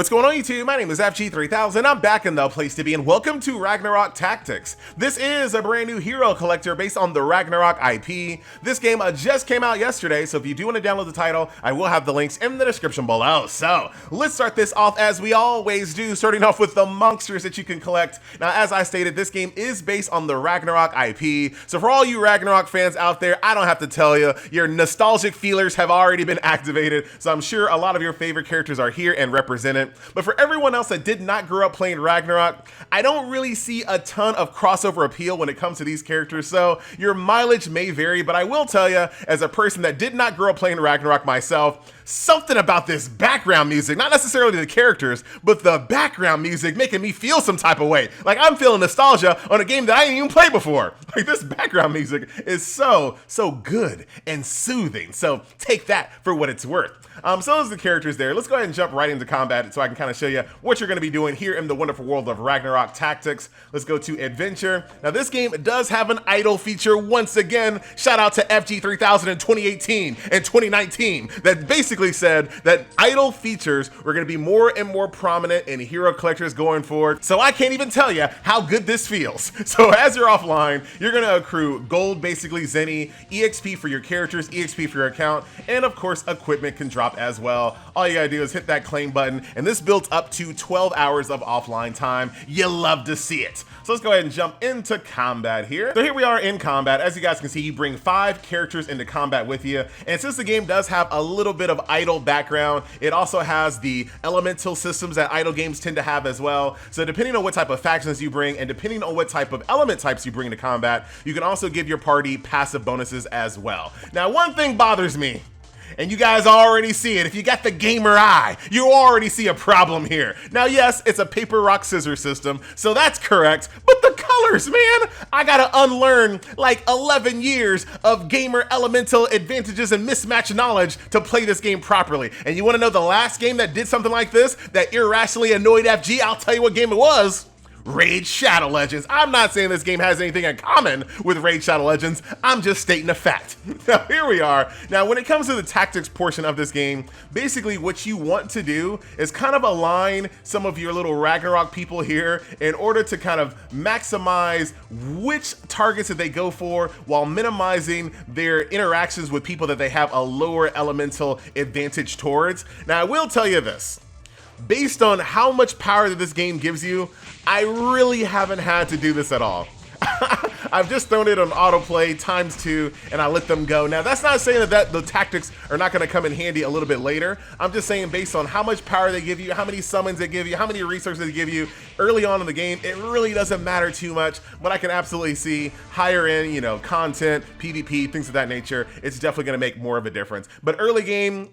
What's going on YouTube? My name is FG3000. I'm back in the place to be and welcome to Ragnarok Tactics. This is a brand new hero collector based on the Ragnarok IP. This game just came out yesterday, so if you do want to download the title, I will have the links in the description below. So let's start this off as we always do, starting off with the monsters that you can collect. Now, as I stated, this game is based on the Ragnarok IP. So for all you Ragnarok fans out there, I don't have to tell you, your nostalgic feelers have already been activated. So I'm sure a lot of your favorite characters are here and represented. But for everyone else that did not grow up playing Ragnarok, I don't really see a ton of crossover appeal when it comes to these characters, so your mileage may vary, but I will tell you, as a person that did not grow up playing Ragnarok myself, something about this background music, not necessarily the characters, but the background music making me feel some type of way. Like I'm feeling nostalgia on a game that I didn't even play before. Like this background music is so good and soothing, so take that for what it's worth. So those are the characters there. Let's go ahead and jump right into combat so I can kind of show you what you're going to be doing here in the wonderful world of Ragnarok Tactics. Let's go to Adventure. Now this game does have an idle feature once again. Shout out to FG3000 in 2018 and 2019 that basically said that idle features were going to be more and more prominent in hero collectors going forward. So I can't even tell you how good this feels. So as you're offline, you're going to accrue gold, basically Zeny, EXP for your characters, EXP for your account, and of course equipment can drop as well. All you gotta do is hit that claim button, and this builds up to 12 hours of offline time. You love to see it. So let's go ahead and jump into combat here. So here we are in combat. As you guys can see, you bring 5 characters into combat with you, and since the game does have a little bit of idle background, it also has the elemental systems that idle games tend to have as well. So depending on what type of factions you bring, and depending on what type of element types you bring into combat, you can also give your party passive bonuses as well. Now, one thing bothers me, and you guys already see it. If you got the gamer eye, you already see a problem here. Now, yes, it's a paper, rock, scissors system, so that's correct, but the colors, man, I gotta unlearn like 11 years of gamer elemental advantages and mismatch knowledge to play this game properly. And you wanna know the last game that did something like this, that irrationally annoyed FG? I'll tell you what game it was. Raid Shadow Legends. I'm not saying this game has anything in common with Raid Shadow Legends. I'm just stating a fact. Now here we are. Now when it comes to the tactics portion of this game, basically what you want to do is kind of align some of your little Ragnarok people here in order to kind of maximize which targets that they go for while minimizing their interactions with people that they have a lower elemental advantage towards. Now I will tell you this. Based on how much power that this game gives you, I really haven't had to do this at all. I've just thrown it on autoplay ×2 and I let them go. Now that's not saying that the tactics are not going to come in handy a little bit later. I'm just saying based on how much power they give you, how many summons they give you, how many resources they give you early on in the game, it really doesn't matter too much. But I can absolutely see higher end, you know, content, PvP, things of that nature. It's definitely going to make more of a difference. But early game,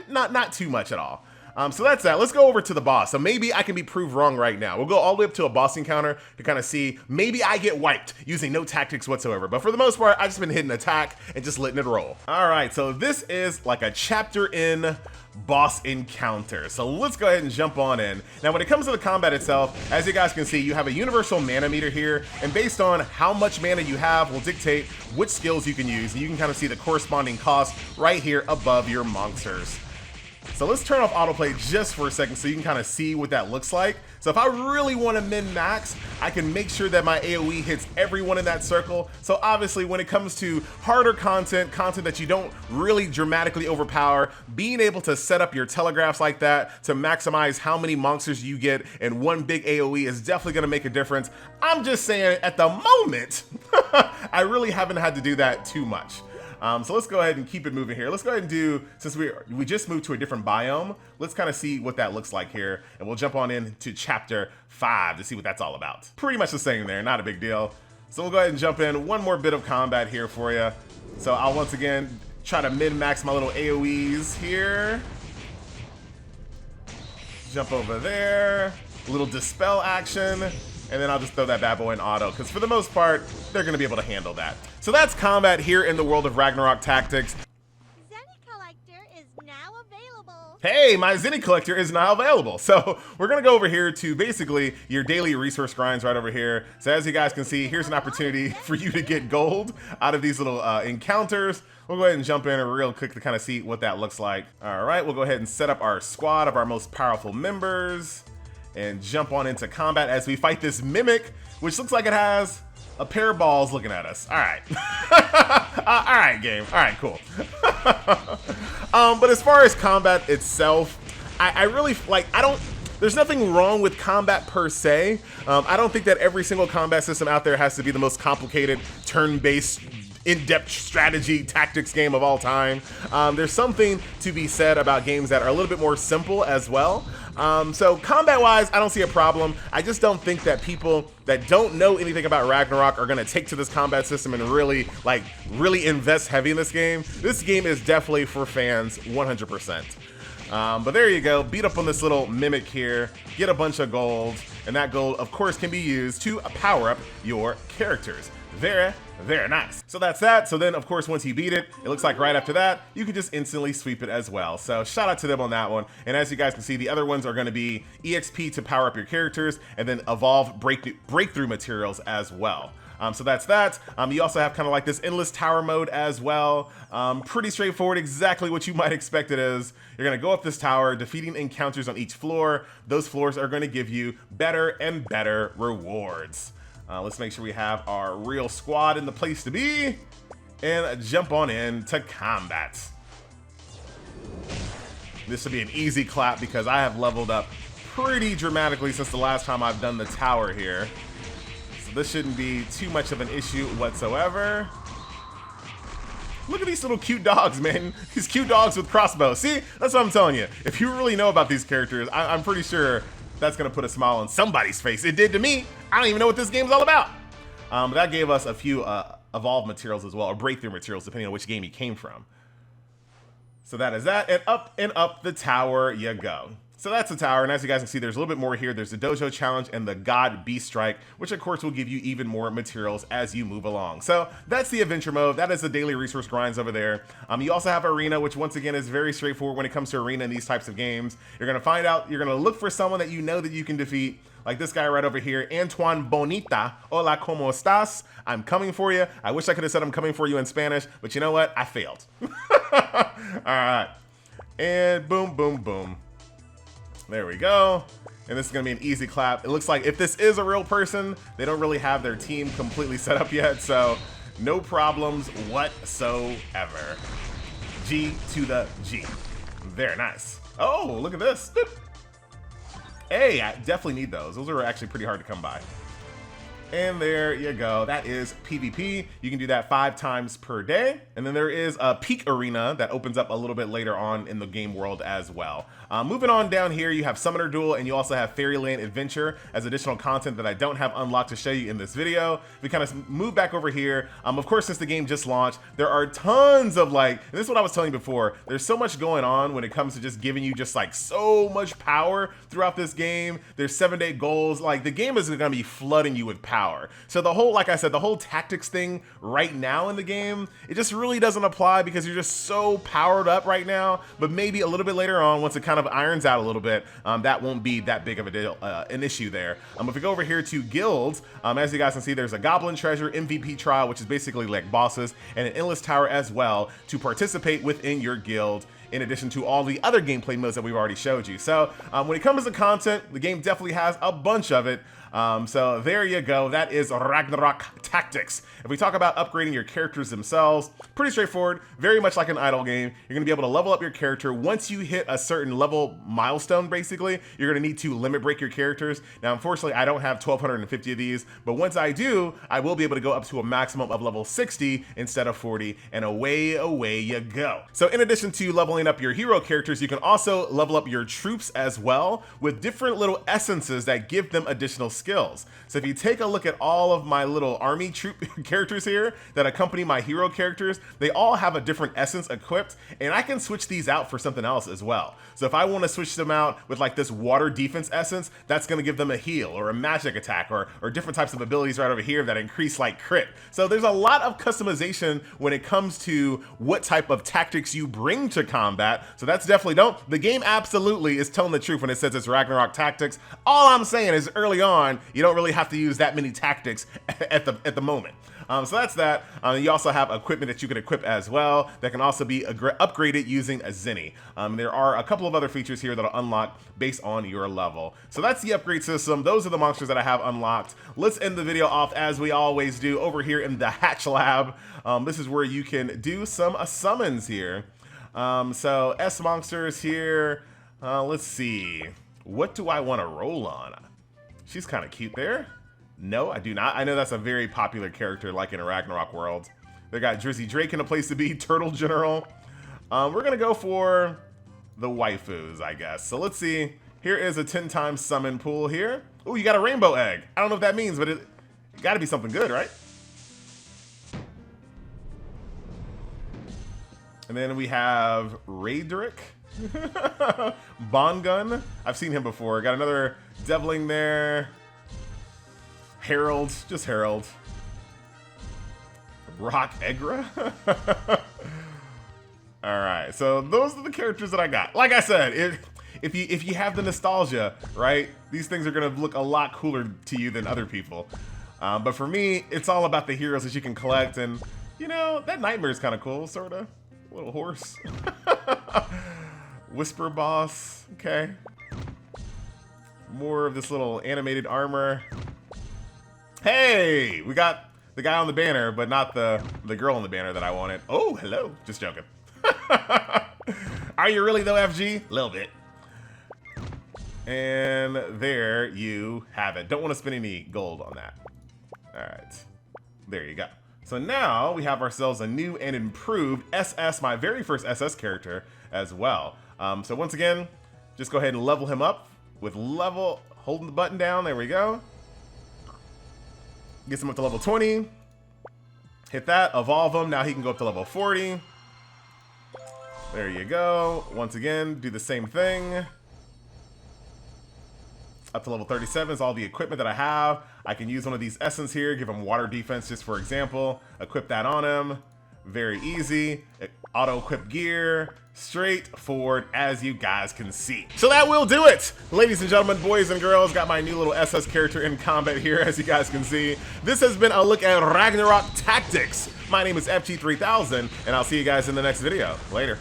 not too much at all. So that's that. Let's go over to the boss. So maybe I can be proved wrong right now. We'll go all the way up to a boss encounter to kind of see, maybe I get wiped using no tactics whatsoever. But for the most part, I've just been hitting attack and just letting it roll. All right, so this is like a chapter in boss encounter. So let's go ahead and jump on in. Now, when it comes to the combat itself, as you guys can see, you have a universal mana meter here, and based on how much mana you have will dictate which skills you can use. And you can kind of see the corresponding cost right here above your monsters. So let's turn off autoplay just for a second so you can kind of see what that looks like. So if I really want to min-max, I can make sure that my AoE hits everyone in that circle. So obviously when it comes to harder content that you don't really dramatically overpower, being able to set up your telegraphs like that to maximize how many monsters you get in one big AoE is definitely going to make a difference. I'm just saying at the moment, I really haven't had to do that too much. So let's go ahead and keep it moving here. Let's go ahead and do, since we just moved to a different biome, let's kind of see what that looks like here. And we'll jump on into chapter 5 to see what that's all about. Pretty much the same there, not a big deal. So we'll go ahead and jump in one more bit of combat here for you. So I'll once again try to min-max my little AoEs here. Jump over there, a little dispel action. And then I'll just throw that bad boy in auto, because for the most part, they're going to be able to handle that. So that's combat here in the world of Ragnarok Tactics. Zeny Collector is now available. hey, my Zeny collector is now available. So we're gonna go over here to basically your daily resource grinds right over here. So as you guys can see, here's an opportunity for you to get gold out of these little encounters. We'll go ahead and jump in real quick to kind of see what that looks like. All right, we'll go ahead and set up our squad of our most powerful members and jump on into combat as we fight this mimic, which looks like it has a pair of balls looking at us. All right. All right, game. All right, cool. But as far as combat itself, I really, like, there's nothing wrong with combat per se. I don't think that every single combat system out there has to be the most complicated turn-based in-depth strategy tactics game of all time. There's something to be said about games that are a little bit more simple as well. So combat-wise, I don't see a problem. I just don't think that people that don't know anything about Ragnarok are gonna take to this combat system and really invest heavy in this game. This game is definitely for fans, 100%. But there you go, beat up on this little mimic here, get a bunch of gold, and that gold, of course, can be used to power up your characters. Very, very nice. So that's that. So then, of course, once you beat it, it looks like right after that, you can just instantly sweep it as well. So shout out to them on that one. And as you guys can see, the other ones are going to be EXP to power up your characters and then evolve breakthrough materials as well. So that's that. You also have kind of like this endless tower mode as well. Pretty straightforward, exactly what you might expect it is. You're gonna go up this tower, defeating encounters on each floor. Those floors are gonna give you better and better rewards. Let's make sure we have our real squad in the place to be and jump on in to combat. This will be an easy clap because I have leveled up pretty dramatically since the last time I've done the tower here. So this shouldn't be too much of an issue whatsoever. Look at these little cute dogs, man. These cute dogs with crossbows. See, that's what I'm telling you. If you really know about these characters, I'm pretty sure that's gonna put a smile on somebody's face. It did to me. I don't even know what this game's all about. But that gave us a few evolved materials as well, or breakthrough materials, depending on which game you came from. So that is that, and up the tower you go. So that's the tower, and as you guys can see, there's a little bit more here. There's the Dojo Challenge and the God Beast Strike, which of course will give you even more materials as you move along. So that's the adventure mode. That is the daily resource grinds over there. You also have Arena, which once again is very straightforward when it comes to Arena in these types of games. You're gonna find out, you're gonna look for someone that you know that you can defeat, like this guy right over here, Antoine Bonita. Hola, ¿cómo estás? I'm coming for you. I wish I could have said I'm coming for you in Spanish, but you know what? I failed. All right, and boom, boom, boom. There we go. And this is gonna be an easy clap. It looks like if this is a real person, they don't really have their team completely set up yet, so no problems whatsoever. G to the G. Very nice. Oh, look at this. Boop. Hey, I definitely need those. Those are actually pretty hard to come by. And there you go. That is PvP. You can do that 5 times per day. And then there is a Peak Arena that opens up a little bit later on in the game world as well. Moving on down here, you have Summoner Duel, and you also have Fairyland Adventure as additional content that I don't have unlocked to show you in this video. We kind of move back over here. Of course, since the game just launched, there are tons of and this is what I was telling you before, there's so much going on when it comes to just giving you just so much power throughout this game. There's 7-day goals. The game is gonna be flooding you with power. So the whole, like I said, the whole tactics thing right now in the game, it just really doesn't apply because you're just so powered up right now. But maybe a little bit later on, once it kind of irons out a little bit, that won't be that big of a deal, an issue there. If we go over here to guilds, as you guys can see, there's a Goblin Treasure MVP trial, which is basically like bosses, and an Endless Tower as well to participate within your guild, in addition to all the other gameplay modes that we've already showed you. So when it comes to content, the game definitely has a bunch of it. So there you go. That is Ragnarok Tactics. If we talk about upgrading your characters themselves, pretty straightforward, very much like an idle game. You're going to be able to level up your character once you hit a certain level milestone. Basically, you're going to need to limit break your characters. Now, unfortunately, I don't have 1,250 of these, but once I do, I will be able to go up to a maximum of level 60 instead of 40, and away you go. So in addition to leveling up your hero characters, you can also level up your troops as well with different little essences that give them additional skills skills. So if you take a look at all of my little army troop characters here that accompany my hero characters, they all have a different essence equipped, and I can switch these out for something else as well. So if I want to switch them out with like this water defense essence, that's going to give them a heal or a magic attack or different types of abilities right over here that increase like crit. So there's a lot of customization when it comes to what type of tactics you bring to combat. So that's definitely the game absolutely is telling the truth when it says it's Ragnarok Tactics. All I'm saying is early on, you don't really have to use that many tactics at the moment. So that's that. You also have equipment that you can equip as well that can also be upgraded using a Zeny. There are a couple of other features here that'll unlock based on your level. So that's the upgrade system. Those are the monsters that I have unlocked. Let's end the video off as we always do over here in the Hatch Lab. This is where you can do some summons here. So S monsters here. Let's see. What do I want to roll on? She's kind of cute there. No, I do not. I know that's a very popular character like in a Ragnarok world. They got Drizzy Drake in a place to be, Turtle General. We're going to go for the waifus, I guess. So let's see. Here is a 10 times summon pool here. Oh, you got a rainbow egg. I don't know what that means, but it got to be something good, right? And then we have Raydrick. Bongun. I've seen him before. Got another Deviling there. Harold. Just Harold. Rock Egra. Alright, so those are the characters that I got. Like I said, if you have the nostalgia, right, these things are going to look a lot cooler to you than other people. But for me, it's all about the heroes that you can collect. And, you know, that Nightmare is kind of cool, sort of. Little horse. Whisper Boss. Okay. More of this little animated armor. Hey! We got the guy on the banner, but not the girl on the banner that I wanted. Oh, hello. Just joking. Are you really, though, FG? A little bit. And there you have it. Don't want to spend any gold on that. All right. There you go. So now we have ourselves a new and improved SS, my very first SS character as well. So once again, just go ahead and level him up with level, holding the button down. There we go. Gets him up to level 20. Hit that, evolve him. Now he can go up to level 40. There you go. Once again, do the same thing. Up to level 37 is all the equipment that I have. I can use one of these essence here, give him water defense just for example. Equip that on him. Very easy. Auto-equip gear. Straightforward, as you guys can see. So that will do it. Ladies and gentlemen, boys and girls, got my new little SS character in combat here, as you guys can see. This has been a look at Ragnarok Tactics. My name is FG3000, and I'll see you guys in the next video. Later.